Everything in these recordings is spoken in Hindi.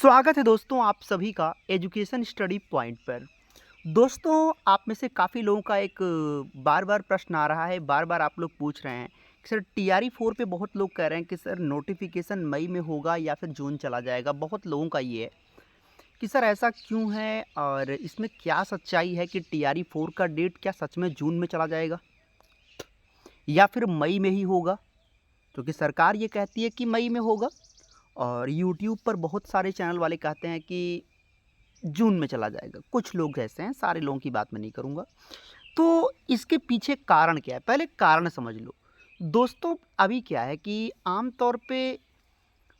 स्वागत है दोस्तों आप सभी का एजुकेशन स्टडी पॉइंट पर। दोस्तों आप में से काफ़ी लोगों का एक बार बार प्रश्न आ रहा है, बार बार आप लोग पूछ रहे हैं कि सर टीआरई 4 पे बहुत लोग कह रहे हैं कि सर नोटिफिकेशन मई में होगा या फिर जून चला जाएगा। बहुत लोगों का ये है कि सर ऐसा क्यों है और इसमें क्या सच्चाई है कि टीआरई 4 का डेट क्या सच में जून में चला जाएगा या फिर मई में ही होगा, क्योंकि सरकार ये कहती है कि मई में होगा और यूट्यूब पर बहुत सारे चैनल वाले कहते हैं कि जून में चला जाएगा। कुछ लोग ऐसे हैं, सारे लोगों की बात मैं नहीं करूँगा। तो इसके पीछे कारण क्या है, पहले कारण समझ लो। दोस्तों अभी क्या है कि आम तौर पे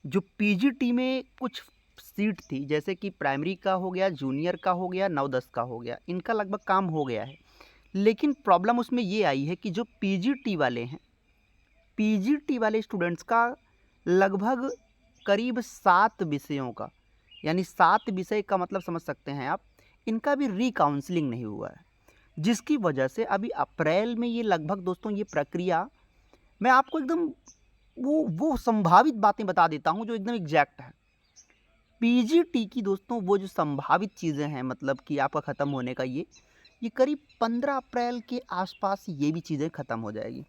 जो पीजीटी में कुछ सीट थी, जैसे कि प्राइमरी का हो गया, जूनियर का हो गया, 9-10 का हो गया, इनका लगभग काम हो गया है। लेकिन प्रॉब्लम उसमें ये आई है कि जो पीजीटी वाले हैं, पीजीटी वाले स्टूडेंट्स का लगभग करीब 7 विषयों का, यानी 7 विषय का मतलब समझ सकते हैं आप, इनका भी रीकाउंसलिंग नहीं हुआ है, जिसकी वजह से अभी अप्रैल में ये लगभग दोस्तों ये प्रक्रिया, मैं आपको एकदम वो संभावित बातें बता देता हूँ जो एकदम एग्जैक्ट है। पीजीटी की दोस्तों वो जो संभावित चीज़ें हैं, मतलब कि आपका ख़त्म होने का ये करीब 15 अप्रैल के आसपास ये भी चीज़ें ख़त्म हो जाएगी,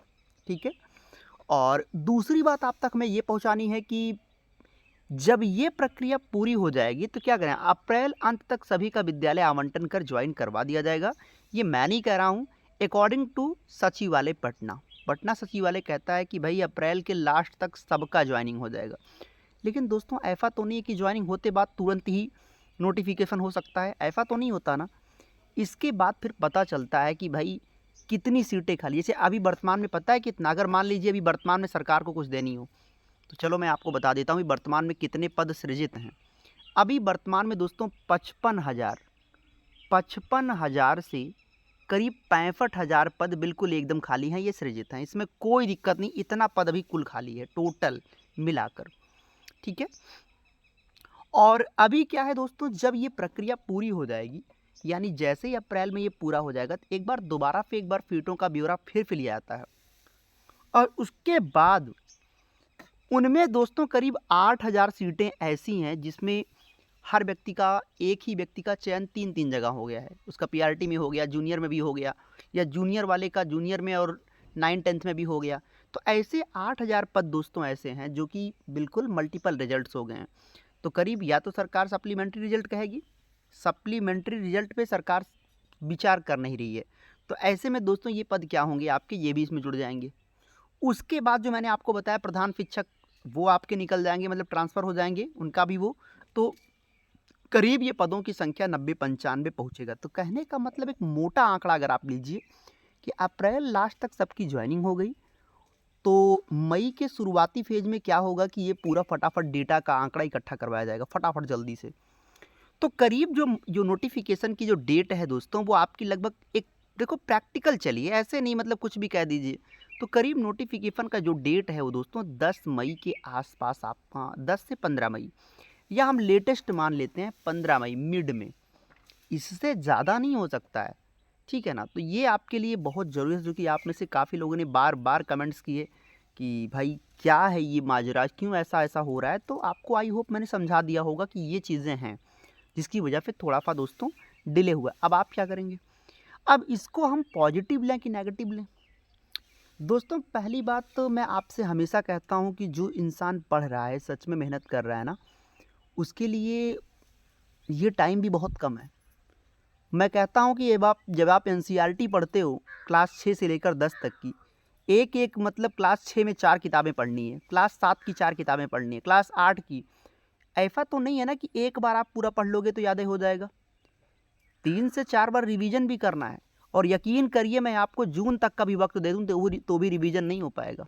ठीक है। और दूसरी बात आप तक मैं ये पहुंचानी है कि जब ये प्रक्रिया पूरी हो जाएगी तो क्या करें, अप्रैल अंत तक सभी का विद्यालय आवंटन कर ज्वाइन करवा दिया जाएगा। ये मैं नहीं कह रहा हूँ, अकॉर्डिंग टू सचिवालय पटना सचिवालय कहता है कि भाई अप्रैल के लास्ट तक सबका ज्वाइनिंग हो जाएगा। लेकिन दोस्तों ऐसा तो नहीं है कि ज्वाइनिंग होते बाद तुरंत ही नोटिफिकेशन हो सकता है, ऐसा तो नहीं होता ना। इसके बाद फिर पता चलता है कि भाई कितनी सीटें खाली, जैसे अभी वर्तमान में पता है कितना, अगर मान लीजिए अभी वर्तमान में सरकार को कुछ देनी हो तो चलो मैं आपको बता देता हूँ वर्तमान में कितने पद सृजित हैं। अभी वर्तमान में दोस्तों 55,000 से करीब 65,000 पद बिल्कुल एकदम खाली हैं, ये सृजित हैं, इसमें कोई दिक्कत नहीं। इतना पद अभी कुल खाली है टोटल मिलाकर, ठीक है। और अभी क्या है दोस्तों, जब ये प्रक्रिया पूरी हो जाएगी, यानी जैसे ही अप्रैल में ये पूरा हो जाएगा तो एक बार सीटों का ब्यौरा फिर लिया जाता है और उसके बाद उनमें दोस्तों करीब 8,000 सीटें ऐसी हैं जिसमें हर व्यक्ति का, एक ही व्यक्ति का चयन 3-3 जगह हो गया है। उसका पीआरटी में हो गया, जूनियर में भी हो गया, या जूनियर वाले का जूनियर में और 9-10 में भी हो गया। तो ऐसे 8,000 पद दोस्तों ऐसे हैं जो कि बिल्कुल मल्टीपल रिजल्ट्स हो गए हैं। तो करीब या तो सरकार सप्लीमेंट्री रिजल्ट कहेगी, सप्लीमेंट्री रिजल्ट पे सरकार विचार कर नहीं रही है, तो ऐसे में दोस्तों ये पद क्या होंगे आपके, ये भी इसमें जुड़ जाएंगे। उसके बाद जो मैंने आपको बताया प्रधान शिक्षक, वो आपके निकल जाएंगे, मतलब ट्रांसफ़र हो जाएंगे उनका भी वो, तो करीब ये पदों की संख्या 90-95 पहुंचेगा। तो कहने का मतलब एक मोटा आंकड़ा अगर आप लीजिए कि अप्रैल लास्ट तक सबकी ज्वाइनिंग हो गई, तो मई के शुरुआती फेज में क्या होगा कि ये पूरा फटाफट डेटा का आंकड़ा इकट्ठा करवाया जाएगा फटाफट जल्दी से। तो करीब जो जो नोटिफिकेशन की जो डेट है दोस्तों, वो आपकी लगभग एक, देखो प्रैक्टिकल चलिए, ऐसे नहीं मतलब कुछ भी कह दीजिए। तो करीब नोटिफिकेशन का जो डेट है वो दोस्तों 10 मई के आसपास, आप, हाँ 10 से 15 मई, या हम लेटेस्ट मान लेते हैं 15 मई मिड में, इससे ज़्यादा नहीं हो सकता है, ठीक है ना। तो ये आपके लिए बहुत ज़रूरी है, जो कि आप में से काफ़ी लोगों ने बार बार कमेंट्स किए कि भाई क्या है ये माजरा, क्यों ऐसा ऐसा हो रहा है। तो आपको आई होप मैंने समझा दिया होगा कि ये चीज़ें हैं जिसकी वजह से थोड़ा सा दोस्तों डिले हुआ। अब आप क्या करेंगे, अब इसको हम पॉजिटिव लें कि नेगेटिव लें। दोस्तों पहली बात तो मैं आपसे हमेशा कहता हूँ कि जो इंसान पढ़ रहा है, सच में मेहनत कर रहा है ना, उसके लिए ये टाइम भी बहुत कम है। मैं कहता हूँ कि जब आप एनसीईआरटी पढ़ते हो क्लास 6 से लेकर 10 तक की, एक एक मतलब क्लास 6 में 4 किताबें पढ़नी है, क्लास 7 की 4 किताबें पढ़नी है, क्लास 8 की, ऐसा तो नहीं है ना कि एक बार आप पूरा पढ़ लोगे तो याद हो जाएगा। 3 से 4 बार रिवीजन भी करना है, और यकीन करिए मैं आपको जून तक का भी वक्त दे दूँ तो भी रिवीजन नहीं हो पाएगा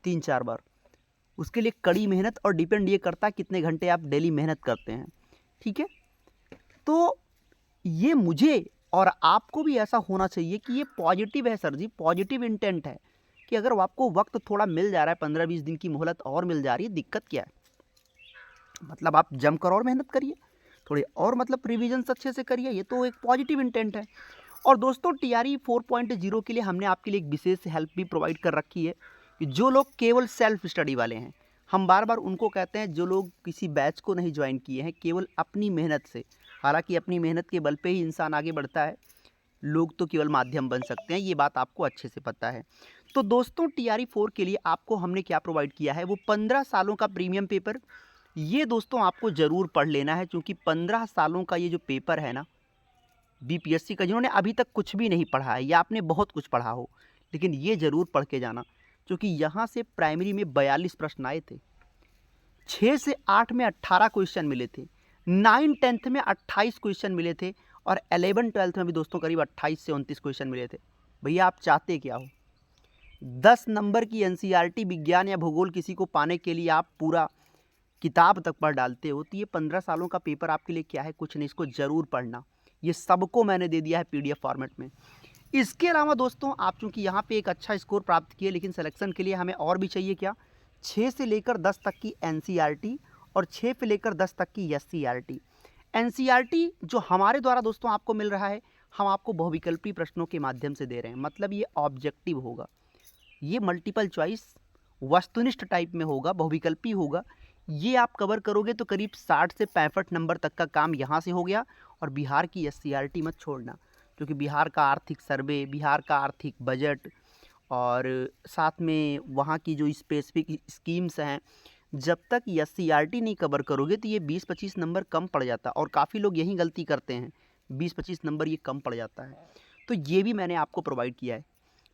3-4 बार। उसके लिए कड़ी मेहनत, और डिपेंड ये करता है कितने घंटे आप डेली मेहनत करते हैं, ठीक है। तो ये मुझे और आपको भी ऐसा होना चाहिए कि ये पॉजिटिव है सर जी, पॉजिटिव इंटेंट है कि अगर आपको वक्त थोड़ा मिल जा रहा है, 15-20 दिन की मोहलत और मिल जा रही है, दिक्कत क्या है, मतलब आप जमकर और मेहनत करिए, थोड़े और मतलब रिवीजन अच्छे से करिए, ये तो एक पॉजिटिव इंटेंट है। और दोस्तों टीआरई 4.0 के लिए हमने आपके लिए एक विशेष हेल्प भी प्रोवाइड कर रखी है कि जो लोग केवल सेल्फ स्टडी वाले हैं, हम बार बार उनको कहते हैं जो लोग किसी बैच को नहीं ज्वाइन किए हैं, केवल अपनी मेहनत से, हालांकि अपनी मेहनत के बल पे ही इंसान आगे बढ़ता है, लोग तो केवल माध्यम बन सकते हैं, ये बात आपको अच्छे से पता है। तो दोस्तों TRE 4 के लिए आपको हमने क्या प्रोवाइड किया है, वो 15 सालों का प्रीमियम पेपर। ये दोस्तों आपको ज़रूर पढ़ लेना है, क्योंकि 15 सालों का ये जो पेपर है ना BPSC का, जिन्होंने अभी तक कुछ भी नहीं पढ़ा है या आपने बहुत कुछ पढ़ा हो, लेकिन ये ज़रूर पढ़ के जाना, क्योंकि यहाँ से प्राइमरी में 42 प्रश्न आए थे, 6 से 8 में 18 क्वेश्चन मिले थे, 9 10th में 28 क्वेश्चन मिले थे, और 11 12th में भी दोस्तों करीब 28 से 29 क्वेश्चन मिले थे। भैया आप चाहते क्या हो? 10 नंबर की NCERT विज्ञान या भूगोल किसी को पाने के लिए आप पूरा किताब तक पढ़ डालते हो, तो ये 15 सालों का पेपर आपके लिए क्या है? कुछ नहीं, इसको ज़रूर पढ़ना। ये सबको मैंने दे दिया है PDF फॉर्मेट में। इसके अलावा दोस्तों आप चूँकि यहाँ पे एक अच्छा स्कोर प्राप्त किए, लेकिन सिलेक्शन के लिए हमें और भी चाहिए क्या? 6 से लेकर 10 तक की NCERT और 6 से लेकर 10 तक की SCERT। NCERT जो हमारे द्वारा दोस्तों आपको मिल रहा है, हम आपको बहुविकल्पी प्रश्नों के माध्यम से दे रहे हैं, मतलब ये ऑब्जेक्टिव होगा, ये मल्टीपल चॉइस वस्तुनिष्ठ टाइप में होगा, बहुविकल्पी होगा। ये आप कवर करोगे तो करीब 60 से 65 नंबर तक का काम यहाँ से हो गया। और बिहार की SCERT मत छोड़ना, क्योंकि बिहार का आर्थिक सर्वे, बिहार का आर्थिक बजट और साथ में वहाँ की जो स्पेसिफिक स्कीम्स हैं, जब तक SCERT नहीं कवर करोगे तो ये 20-25 नंबर कम पड़ जाता है, और काफ़ी लोग यही गलती करते हैं, 20-25 नंबर ये कम पड़ जाता है। तो ये भी मैंने आपको प्रोवाइड किया है।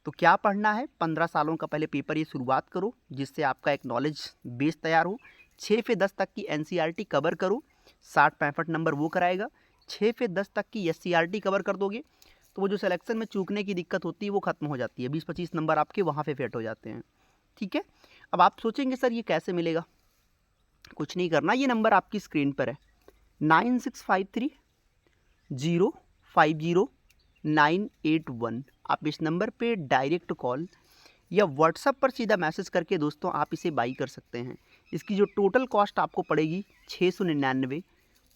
तो क्या पढ़ना है? 15 सालों का पहले पेपर ये शुरुआत करो, जिससे आपका एक नॉलेज बेस तैयार हो। 6 से 10 तक की NCERT कवर करो, 60-65 नंबर वो कराएगा। 6 से 10 तक की SCERT कवर कर दोगे तो वो जो सिलेक्शन में चूकने की दिक्कत होती है वो खत्म हो जाती है, 20-25 नंबर आपके वहाँ पे फिट हो जाते हैं। ठीक है, अब आप सोचेंगे सर ये कैसे मिलेगा? कुछ नहीं करना, ये नंबर आपकी स्क्रीन पर है, 9653050981। आप इस नंबर पे डायरेक्ट कॉल या व्हाट्सएप पर सीधा मैसेज करके दोस्तों आप इसे बाई कर सकते हैं। इसकी जो टोटल कॉस्ट आपको पड़ेगी 699,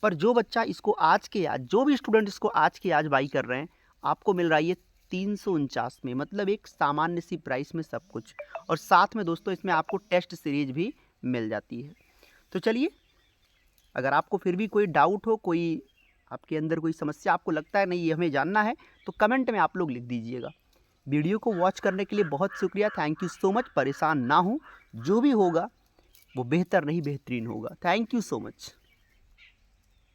पर जो बच्चा इसको आज के आज, जो भी स्टूडेंट इसको आज के आज बाई कर रहे हैं, आपको मिल रहा है ये 349 में, मतलब एक सामान्य सी प्राइस में सब कुछ। और साथ में दोस्तों इसमें आपको टेस्ट सीरीज भी मिल जाती है। तो चलिए, अगर आपको फिर भी कोई डाउट हो, कोई आपके अंदर कोई समस्या आपको लगता है नहीं ये हमें जानना है, तो कमेंट में आप लोग लिख दीजिएगा। वीडियो को वॉच करने के लिए बहुत शुक्रिया, थैंक यू सो मच। परेशान ना हो, जो भी होगा वो बेहतर नहीं बेहतरीन होगा। Thank you so much.